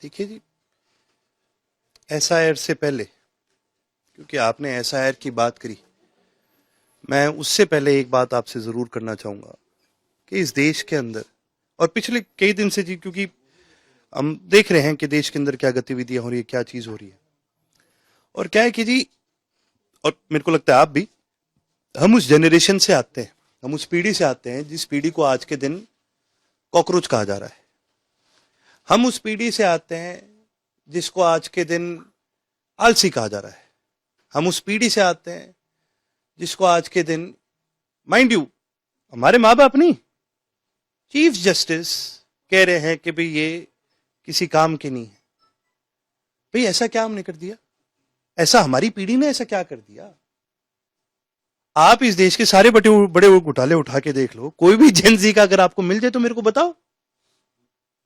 देखिए जी, एसआईआर से पहले, क्योंकि आपने एसआईआर की बात करी, मैं उससे पहले एक बात आपसे जरूर करना चाहूंगा कि इस देश के अंदर और पिछले कई दिन से जी, क्योंकि हम देख रहे हैं कि देश के अंदर क्या गतिविधियां हो रही है, क्या चीज हो रही है, और क्या है कि जी, और मेरे को लगता है आप भी, हम उस जनरेशन से आते हैं, हम उस पीढ़ी से आते हैं जिस पीढ़ी को आज के दिन कॉकरोच कहा जा रहा है। हम उस पीढ़ी से आते हैं जिसको आज के दिन आलसी कहा जा रहा है। हम उस पीढ़ी से आते हैं जिसको आज के दिन, माइंड यू, हमारे माँ बाप नहीं, चीफ जस्टिस कह रहे हैं कि भाई ये किसी काम की नहीं है। भाई ऐसा क्या हमने कर दिया? ऐसा हमारी पीढ़ी ने ऐसा क्या कर दिया? आप इस देश के सारे बड़े बड़े घोटाले उठा के देख लो, कोई भी जेनजी का अगर आपको मिल जाए तो मेरे को बताओ।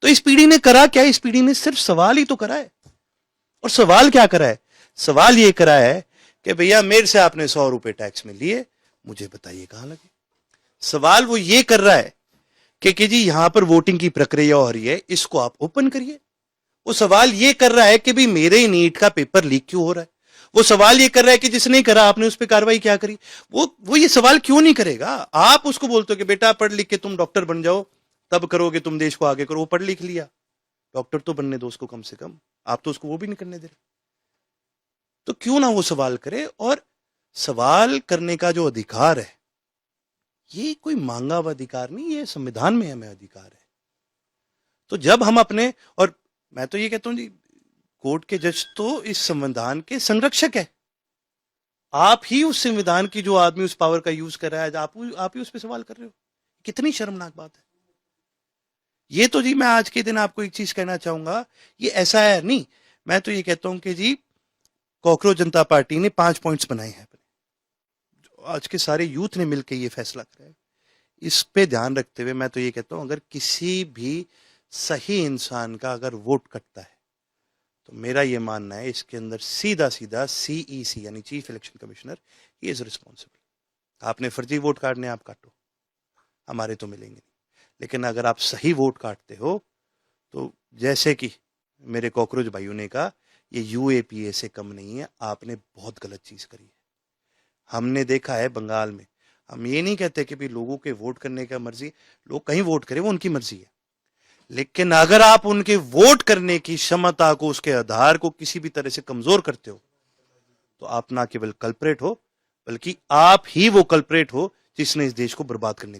तो इस पीढ़ी ने करा क्या? इस पीढ़ी ने सिर्फ सवाल ही तो करा है। और सवाल क्या करा है? सवाल ये करा है कि भैया मेरे से आपने 100 रुपए टैक्स में लिए, मुझे बताइए कहां लगे। सवाल वो ये कर रहा है कि जी यहां पर वोटिंग की प्रक्रिया हो रही है, इसको आप ओपन करिए। वो सवाल ये कर रहा है कि भाई मेरे नीट का पेपर लीक क्यों हो रहा है। वो सवाल ये कर रहा है कि जिसने करा आपने उस पर कार्रवाई क्या करी। वो ये सवाल क्यों नहीं करेगा? आप उसको बोलते हो कि बेटा पढ़ लिख के तुम डॉक्टर बन जाओ, तब करोगे तुम देश को आगे करो। वो पढ़ लिख लिया, डॉक्टर तो बनने दो उसको कम से कम। आप तो उसको वो भी नहीं करने दे रहे। तो क्यों ना वो सवाल करे? और सवाल करने का जो अधिकार है, ये कोई मांगा हुआ अधिकार नहीं, ये संविधान में हमें अधिकार है। तो जब हम अपने, और मैं तो ये कहता हूं जी, कोर्ट के जज तो इस संविधान के संरक्षक है। आप ही उस संविधान की, जो आदमी उस पावर का यूज कर रहा है, आप ही उस पर सवाल कर रहे हो। कितनी शर्मनाक बात है ये। तो जी मैं आज के दिन आपको एक चीज कहना चाहूंगा, ये ऐसा है नहीं। मैं तो ये कहता हूं कि जी कॉकरोच जनता पार्टी ने 5 पॉइंट्स बनाए हैं, आज के सारे यूथ ने मिलकर ये फैसला करा है। इस पे ध्यान रखते हुए मैं तो ये कहता हूं, अगर किसी भी सही इंसान का अगर वोट कटता है तो मेरा ये मानना है इसके अंदर सीधा सीधा सीईसी यानी chief election commissioner he is responsible. आपने फर्जी वोट काटने, आप काटो, हमारे तो मिलेंगे नहीं। लेकिन अगर आप सही वोट काटते हो तो जैसे कि मेरे कॉकरोच भाइयों ने कहा, ये यूएपीए से कम नहीं है। आपने बहुत गलत चीज करी है। हमने देखा है बंगाल में, हम ये नहीं कहते कि भी लोगों के वोट करने का मर्जी, लोग कहीं वोट करें वो उनकी मर्जी है, लेकिन अगर आप उनके वोट करने की क्षमता को, उसके आधार को किसी भी तरह से कमजोर करते हो तो आप ना केवल कल्प्रेट हो, बल्कि आप ही वो कल्प्रेट हो जिसने इस देश को बर्बाद करने का